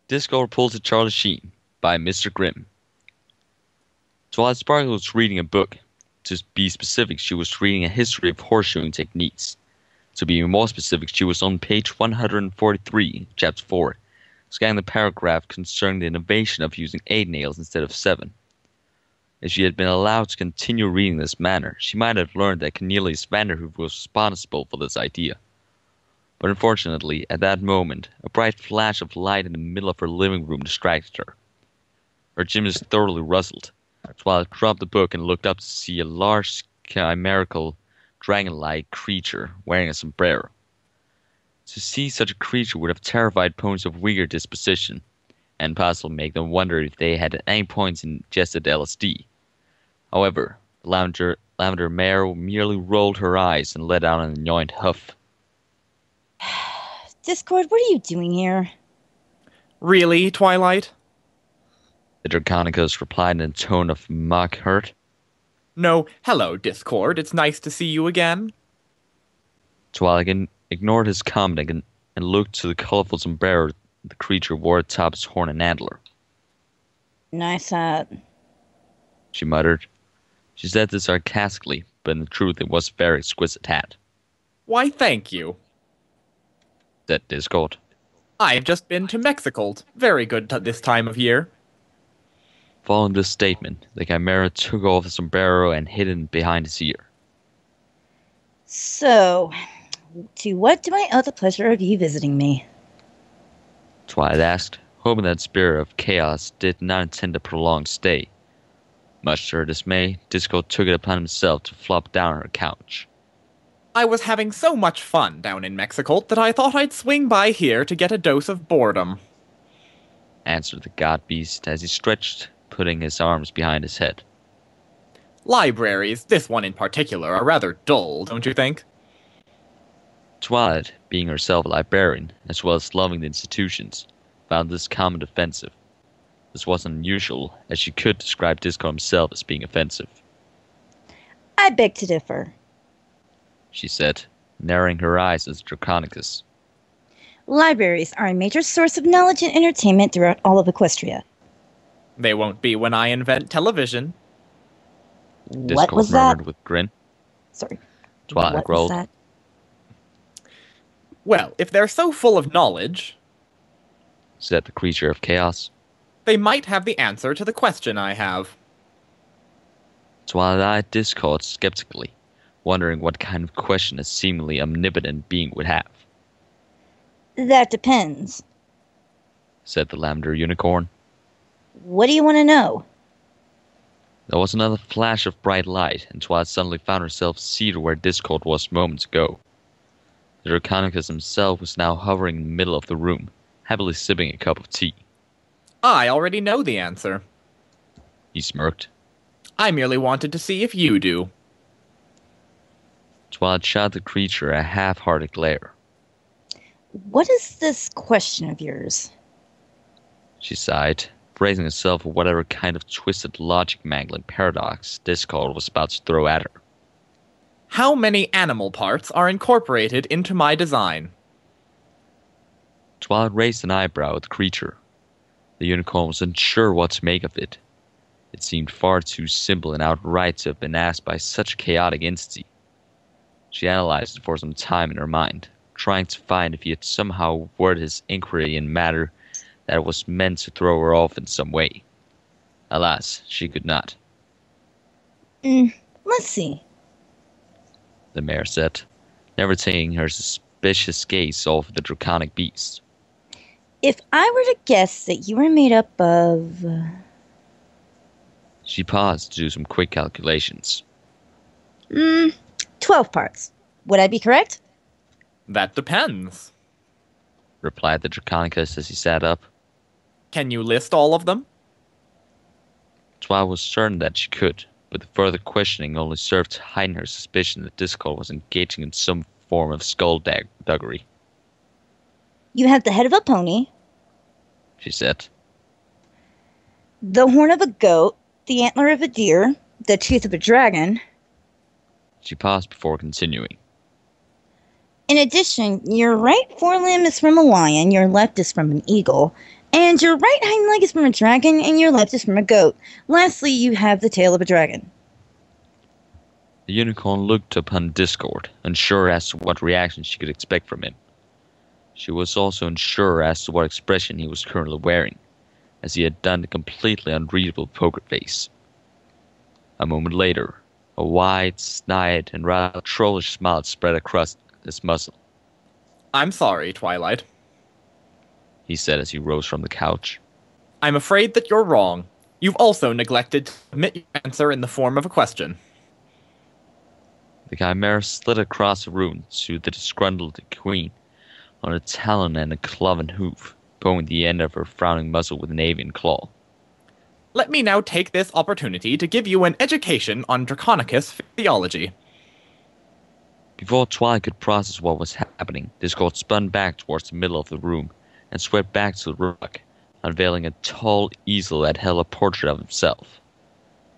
Discord pulls to Charlie Sheen by Mr. Grimm. Twilight Sparkle was reading a book. To be specific, she was reading a history of horseshoeing techniques. To be more specific, she was on page 143, chapter 4, scanning the paragraph concerning the innovation of using 8 nails instead of 7. If she had been allowed to continue reading in this manner, she might have learned that Cornelius Vanderhoof was responsible for this idea. But unfortunately, at that moment, a bright flash of light in the middle of her living room distracted her. Her gymnast thoroughly rustled. Twilight dropped the book and looked up to see a large, chimerical, dragon-like creature wearing a sombrero. To see such a creature would have terrified ponies of weaker disposition, and possibly make them wonder if they had at any point ingested LSD. However, the lavender mare merely rolled her eyes and let out an annoyed huff. Discord, what are you doing here? Really, Twilight? The Draconicus replied in a tone of mock hurt. No, hello, Discord. It's nice to see you again. Twilight ignored his comment and looked to the colorful sombrero the creature wore atop its horn and antler. Nice hat, she muttered. She said this sarcastically, but in truth it was a very exquisite hat. Why, thank you, said Discord. I've just been to Mexico. Very good this time of year. Following this statement, the Chimera took off the sombrero and hid it behind his ear. So, to what do I owe the pleasure of you visiting me? Twilight asked, hoping that Spirit of Chaos did not intend a prolonged stay. Much to her dismay, Disco took it upon himself to flop down on her couch. I was having so much fun down in Mexico that I thought I'd swing by here to get a dose of boredom, answered the god beast as he stretched, putting his arms behind his head. Libraries, this one in particular, are rather dull, don't you think? Twilight, being herself a librarian, as well as loving the institutions, found this comment offensive. This wasn't unusual, as she could describe Disco himself as being offensive. I beg to differ, she said, narrowing her eyes as Draconicus. Libraries are a major source of knowledge and entertainment throughout all of Equestria. They won't be when I invent television. What was murmured that? With grin. Sorry. Twilight growled. Was that? Well, if they're so full of knowledge, said the creature of chaos, they might have the answer to the question I have. Twilight discoursed skeptically, wondering what kind of question a seemingly omnipotent being would have. That depends, said the lavender unicorn. What do you want to know? There was another flash of bright light, and Twilight suddenly found herself seated where Discord was moments ago. The Draconicus himself was now hovering in the middle of the room, happily sipping a cup of tea. I already know the answer, he smirked. I merely wanted to see if you do. Twilight shot the creature a half-hearted glare. What is this question of yours? She sighed, bracing herself for whatever kind of twisted logic-mangling paradox Discord was about to throw at her. How many animal parts are incorporated into my design? Twilight raised an eyebrow at the creature. The unicorn was unsure what to make of it. It seemed far too simple and outright to have been asked by such a chaotic entity. She analyzed it for some time in her mind, trying to find if he had somehow worded his inquiry in matter that was meant to throw her off in some way. Alas, she could not. Let's see, the mare said, never taking her suspicious gaze off the draconic beast. If I were to guess that you were made up of... She paused to do some quick calculations. 12 parts. Would I be correct? That depends, replied the Draconicus as he sat up. Can you list all of them? Twilight was certain that she could, but the further questioning only served to heighten her suspicion that Discord was engaging in some form of skullduggery. You have the head of a pony, she said. The horn of a goat, the antler of a deer, the tooth of a dragon. She paused before continuing. In addition, your right forelimb is from a lion, your left is from an eagle, And your right hind leg is from a dragon, and your left is from a goat. Lastly, you have the tail of a dragon. The unicorn looked upon Discord, unsure as to what reaction she could expect from him. She was also unsure as to what expression he was currently wearing, as he had done a completely unreadable poker face. A moment later, a wide, snide, and rather trollish smile spread across his muzzle. I'm sorry, Twilight. He said as he rose from the couch. I'm afraid that you're wrong. You've also neglected to submit your answer in the form of a question. The chimera slid across the room to the disgruntled queen on a talon and a cloven hoof, poking the end of her frowning muzzle with an avian claw. Let me now take this opportunity to give you an education on Draconicus theology. Before Twilight could process what was happening, Discord spun back towards the middle of the room and swept back to the rug, unveiling a tall easel that held a portrait of himself.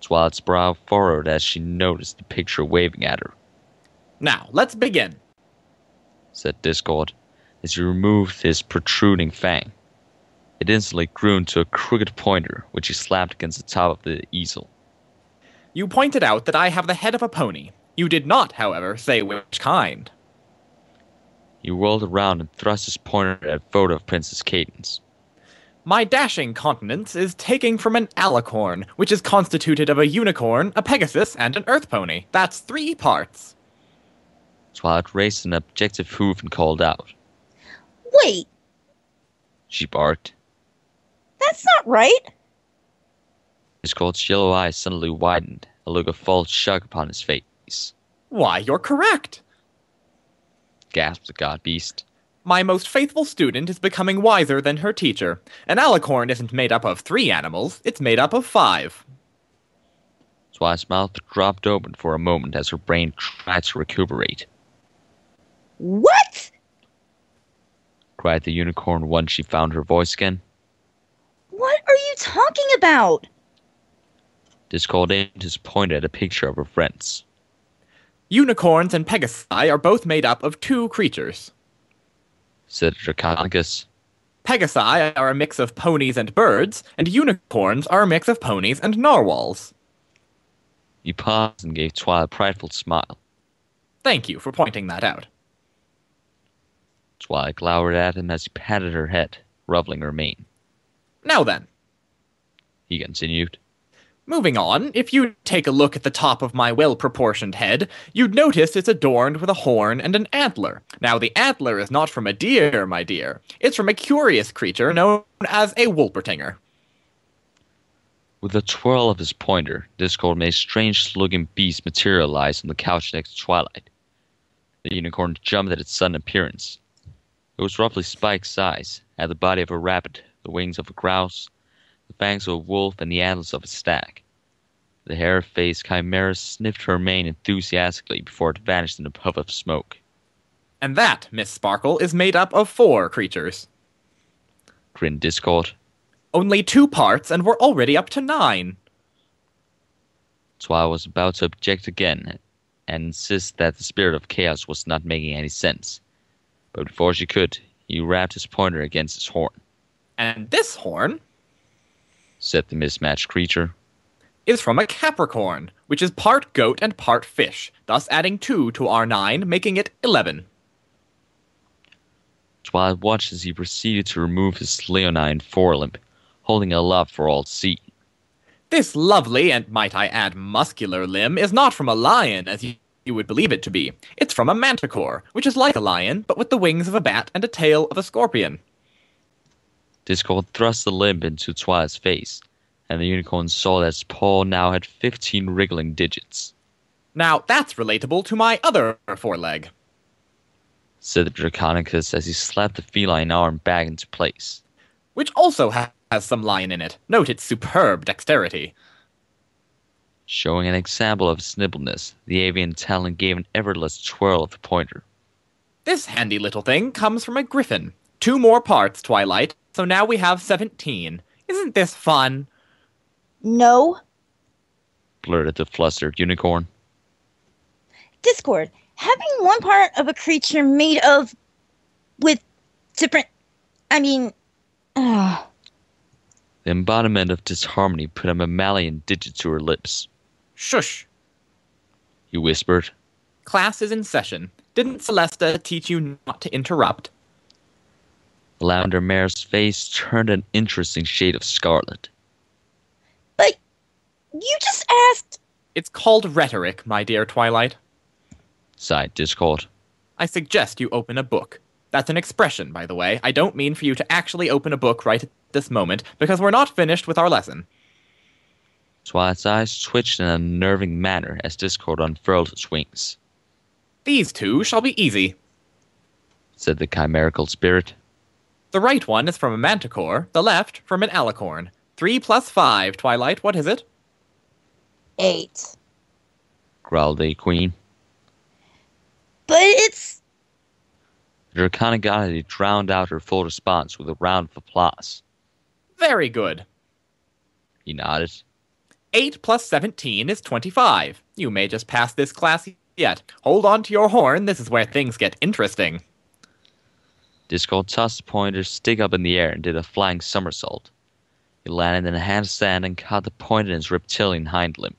Twilight's brow furrowed as she noticed the picture waving at her. Now, let's begin, said Discord, as he removed his protruding fang. It instantly grew into a crooked pointer, which he slapped against the top of the easel. You pointed out that I have the head of a pony. You did not, however, say which kind. He whirled around and thrust his pointer at a photo of Princess Cadence. My dashing countenance is taken from an alicorn, which is constituted of a unicorn, a pegasus, and an earth pony. That's 3 parts. Twilight raised an objective hoof and called out. Wait, She barked. that's not right. Discord's yellow eyes suddenly widened, a look of false shock upon his face. Why, you're correct. Gasped the god beast. My most faithful student is becoming wiser than her teacher. An alicorn isn't made up of 3 animals, it's made up of 5. Twilight's mouth dropped open for a moment as her brain tried to recuperate. What? Cried the unicorn once she found her voice again. What are you talking about? Discord aimed his pointer at a picture of her friends. Unicorns and pegasi are both made up of 2 creatures. Said Draconicus. Pegasi are a mix of ponies and birds, and unicorns are a mix of ponies and narwhals. He paused and gave Twilight a prideful smile. Thank you for pointing that out. Twilight glowered at him as he patted her head, ruffling her mane. Now then, He continued. moving on, if you take a look at the top of my well-proportioned head, you'd notice it's adorned with a horn and an antler. Now, the antler is not from a deer, my dear. It's from a curious creature known as a Wolpertinger. With a twirl of his pointer, Discord made a strange-looking beast materialize on the couch next to Twilight. The unicorn jumped at its sudden appearance. It was roughly Spike's size, had the body of a rabbit, the wings of a grouse, the fangs of a wolf, and the antlers of a stag. The hair-faced chimera sniffed her mane enthusiastically before it vanished in a puff of smoke. And that, Miss Sparkle, is made up of 4 creatures. Grinned Discord. Only 2 parts, and we're already up to 9. Twilight was about to object again and insist that the spirit of chaos was not making any sense. But before she could, he rapped his pointer against his horn. And this horn Said the mismatched creature. is from a Capricorn, which is part goat and part fish, thus adding 2 to our 9, making it 11. Twilight watched as he proceeded to remove his leonine forelimb, holding it aloft for all to see. This lovely, and might I add muscular limb is not from a lion, as you would believe it to be. It's from a manticore, which is like a lion, but with the wings of a bat and a tail of a scorpion. Discord thrust the limb into Twilight's face, and the unicorn saw that its paw now had 15 wriggling digits. Now, that's relatable to my other foreleg. Said the Draconicus as he slapped the feline arm back into place. Which also has some lion in it. Note its superb dexterity. Showing an example of its nimbleness, the avian talon gave an effortless twirl of the pointer. This handy little thing comes from a griffin. 2 more parts, Twilight, so now we have 17. Isn't this fun? No. Blurted the flustered unicorn. Discord, having one part of a creature made of with different, The embodiment of disharmony put a mammalian digit to her lips. Shush. He whispered. Class is in session. Didn't Celesta teach you not to interrupt? The lavender mare's face turned an interesting shade of scarlet. But you just asked. It's called rhetoric, my dear Twilight. Sighed Discord. I suggest you open a book. That's an expression, by the way. I don't mean for you to actually open a book right at this moment, because we're not finished with our lesson. Twilight's eyes twitched in an unnerving manner as Discord unfurled its wings. These two shall be easy, said the chimerical spirit. The right one is from a manticore, the left from an alicorn. 3 plus 5, Twilight, what is it? 8. Growled the queen. But it's... The draconic oddity drowned out her full response with a round of applause. Very good. He nodded. 8 plus 17 is 25. You may just pass this class yet. Hold on to your horn, this is where things get interesting. Discord tossed the pointer stick up in the air and did a flying somersault. He landed in a handstand and caught the point in his reptilian hind limb.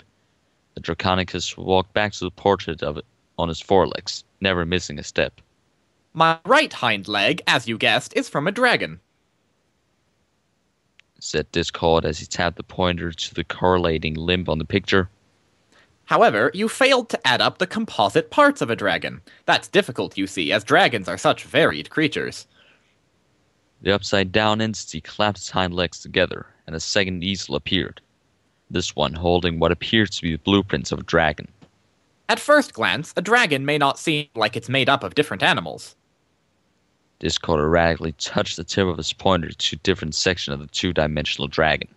The Draconicus walked back to the portrait of it on his forelegs, never missing a step. My right hind leg, as you guessed, is from a dragon, said Discord as he tapped the pointer to the correlating limb on the picture. However, you failed to add up the composite parts of a dragon. That's difficult, you see, as dragons are such varied creatures. The upside-down entity clapped its hind legs together, and a second easel appeared. This one holding what appeared to be the blueprints of a dragon. At first glance, a dragon may not seem like it's made up of different animals. Discord erratically touched the tip of his pointer to different sections of the two-dimensional dragon.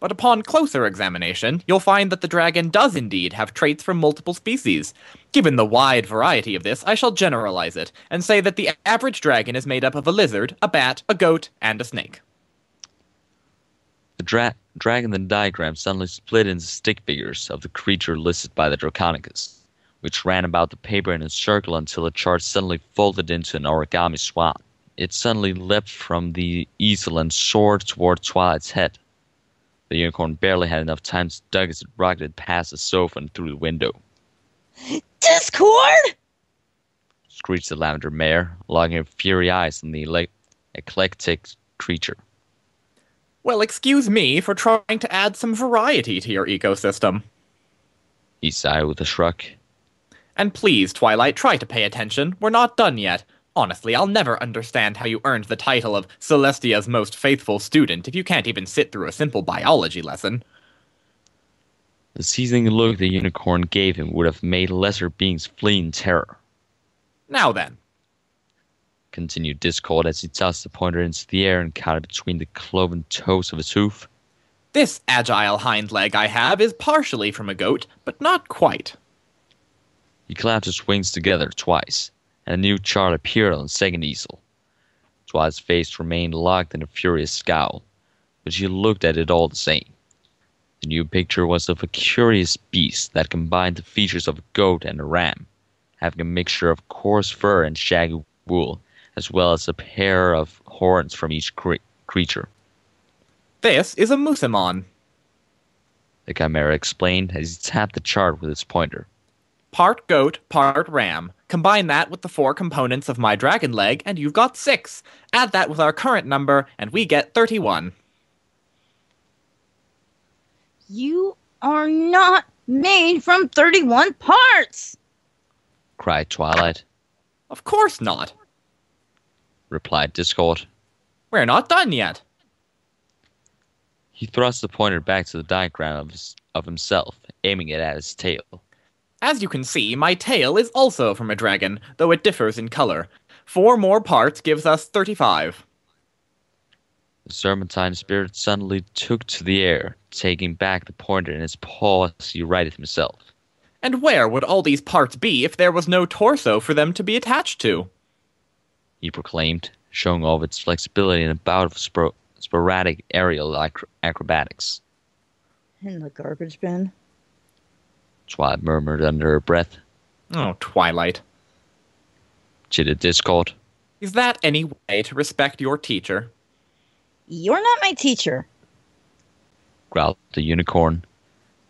But upon closer examination, you'll find that the dragon does indeed have traits from multiple species. Given the wide variety of this, I shall generalize it, and say that the average dragon is made up of a lizard, a bat, a goat, and a snake. The dragon in the diagram suddenly split into stick figures of the creature listed by the Draconicus, which ran about the paper in a circle until the chart suddenly folded into an origami swan. It suddenly leapt from the easel and soared toward Twilight's head. The unicorn barely had enough time to duck as it rocketed past the sofa and through the window. Discord! Screeched the lavender mare, locking her fiery eyes on the eclectic creature. Well, excuse me for trying to add some variety to your ecosystem. He sighed with a shrug. And please, Twilight, try to pay attention. We're not done yet. Honestly, I'll never understand how you earned the title of Celestia's most faithful student if you can't even sit through a simple biology lesson. The seizing look the unicorn gave him would have made lesser beings flee in terror. Now then, continued Discord as he tossed the pointer into the air and caught it between the cloven toes of his hoof. This agile hind leg I have is partially from a goat, but not quite. He clapped his wings together twice, and a new chart appeared on the second easel. Twilight's face remained locked in a furious scowl, but she looked at it all the same. The new picture was of a curious beast that combined the features of a goat and a ram, having a mixture of coarse fur and shaggy wool, as well as a pair of horns from each creature. This is a Musamon, the Chimera explained as he tapped the chart with his pointer. Part goat, part ram. Combine that with the 4 components of my dragon leg, and you've got 6. Add that with our current number, and we get 31. You are not made from 31 parts! Cried Twilight. Of course not, replied Discord. We're not done yet. He thrust the pointer back to the diagram of himself, aiming it at his tail. As you can see, my tail is also from a dragon, though it differs in color. 4 more parts gives us 35. The serpentine spirit suddenly took to the air, taking back the pointer in his paw as he righted himself. And where would all these parts be if there was no torso for them to be attached to? He proclaimed, showing off its flexibility in a bout of sporadic aerial acrobatics. In the garbage bin? Twilight murmured under her breath. Oh, Twilight. Chitted Discord. Is that any way to respect your teacher? You're not my teacher. growled the unicorn.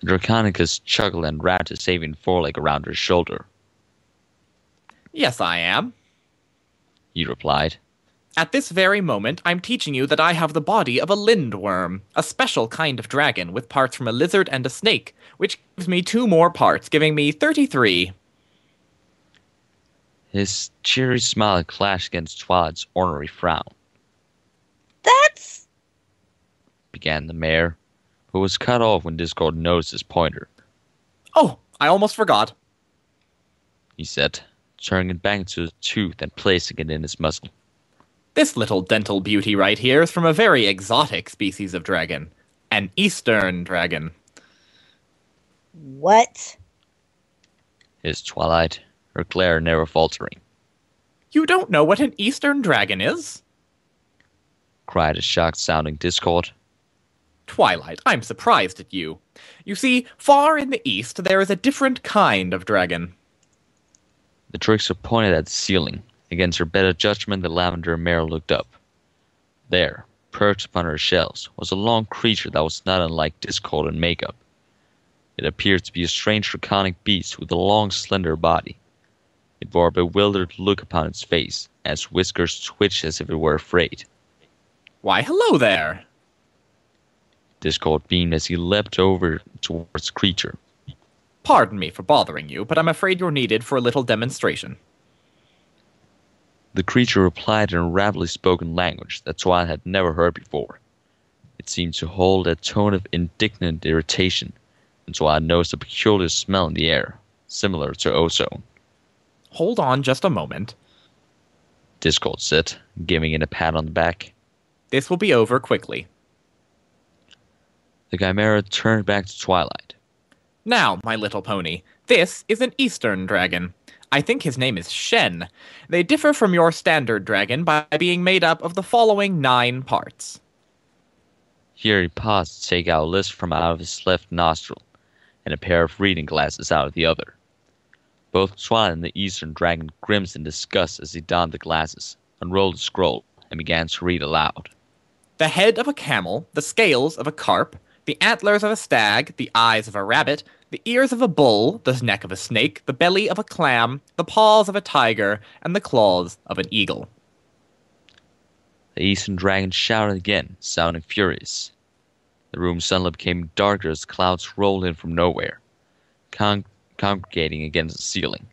The Draconicus chuckled and wrapped his saving foreleg around her shoulder. Yes, I am. He replied. At this very moment, I'm teaching you that I have the body of a lindworm, a special kind of dragon with parts from a lizard and a snake, which gives me 2 more parts, giving me 33. His cheery smile clashed against Twilight's ornery frown. That's... Began the mayor, but was cut off when Discord noticed his pointer. Oh, I almost forgot. He said, turning it back into his tooth and placing it in his muzzle. This little dental beauty right here is from a very exotic species of dragon. An eastern dragon. What? Hissed Twilight, her glare never faltering. You don't know what an eastern dragon is? Cried a shocked-sounding Discord. Twilight, I'm surprised at you. You see, far in the east there is a different kind of dragon. The trickster pointed at the ceiling. Against her better judgment, the lavender mare looked up. There, perched upon her shells, was a long creature that was not unlike Discord in makeup. It appeared to be a strange draconic beast with a long, slender body. It bore a bewildered look upon its face, and its whiskers twitched as if it were afraid. Why, hello there. Discord beamed as he leapt over towards the creature. Pardon me for bothering you, but I'm afraid you're needed for a little demonstration. The creature replied in a rapidly spoken language that Twilight had never heard before. It seemed to hold a tone of indignant irritation, and Twilight noticed a peculiar smell in the air, similar to ozone. Hold on just a moment. Discord said, giving it a pat on the back. This will be over quickly. The Chimera turned back to Twilight. Now, my little pony, this is an eastern dragon. I think his name is Shen. They differ from your standard dragon by being made up of the following 9 parts. Here he paused to take out a list from out of his left nostril, and a pair of reading glasses out of the other. Both Twilight and the eastern dragon grimaced in disgust as he donned the glasses, unrolled the scroll, and began to read aloud. The head of a camel, the scales of a carp, the antlers of a stag, the eyes of a rabbit, the ears of a bull, the neck of a snake, the belly of a clam, the paws of a tiger, and the claws of an eagle. The eastern dragon shouted again, sounding furious. The room suddenly became darker as clouds rolled in from nowhere, congregating against the ceiling.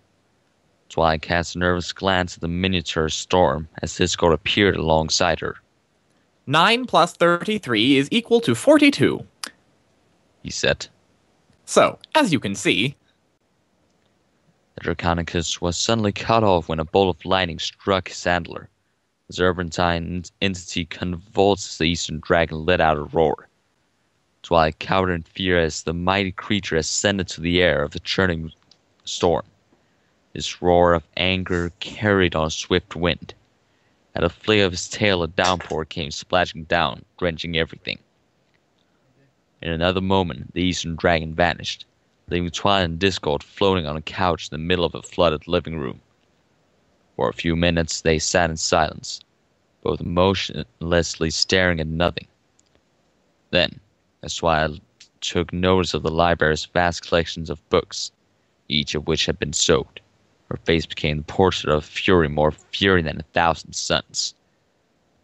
Twilight cast a nervous glance at the miniature storm as Discord appeared alongside her. 9 plus 33 is equal to 42. He said. So, as you can see, the Draconicus was suddenly cut off when a bolt of lightning struck his antler. The serpentine entity convulsed as the eastern dragon let out a roar. Twilight cowered in fear as the mighty creature ascended to the air of the churning storm. His roar of anger carried on a swift wind. At a flick of his tail, a downpour came splashing down, drenching everything. In another moment, the eastern dragon vanished, leaving Twilight and Discord floating on a couch in the middle of a flooded living room. For a few minutes, they sat in silence, both motionlessly staring at nothing. Then, as Twilight took notice of the library's vast collections of books, each of which had been soaked, her face became the portrait of fury more fury than 1,000 suns.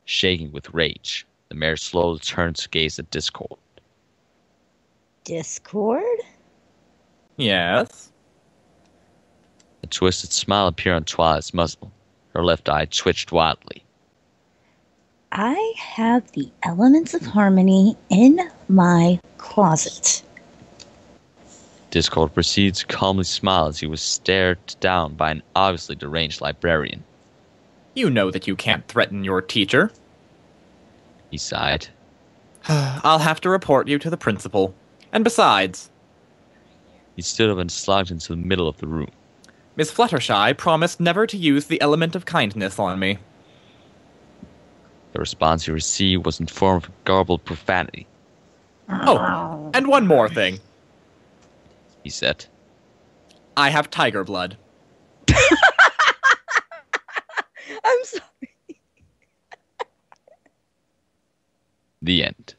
Shaking with rage, the mare slowly turned to gaze at Discord. Discord? yes. A twisted smile appeared on Twilight's muzzle. Her left eye twitched wildly. I have the elements of harmony in my closet. Discord proceeded to calmly smile as he was stared down by an obviously deranged librarian. You know that you can't threaten your teacher. He sighed. I'll have to report you to the principal. And besides, He stood up and slogged into the middle of the room. Miss Fluttershy promised never to use the element of kindness on me. The response he received was in form of garbled profanity. Oh, and one more thing. He said. I have tiger blood. I'm sorry. The end.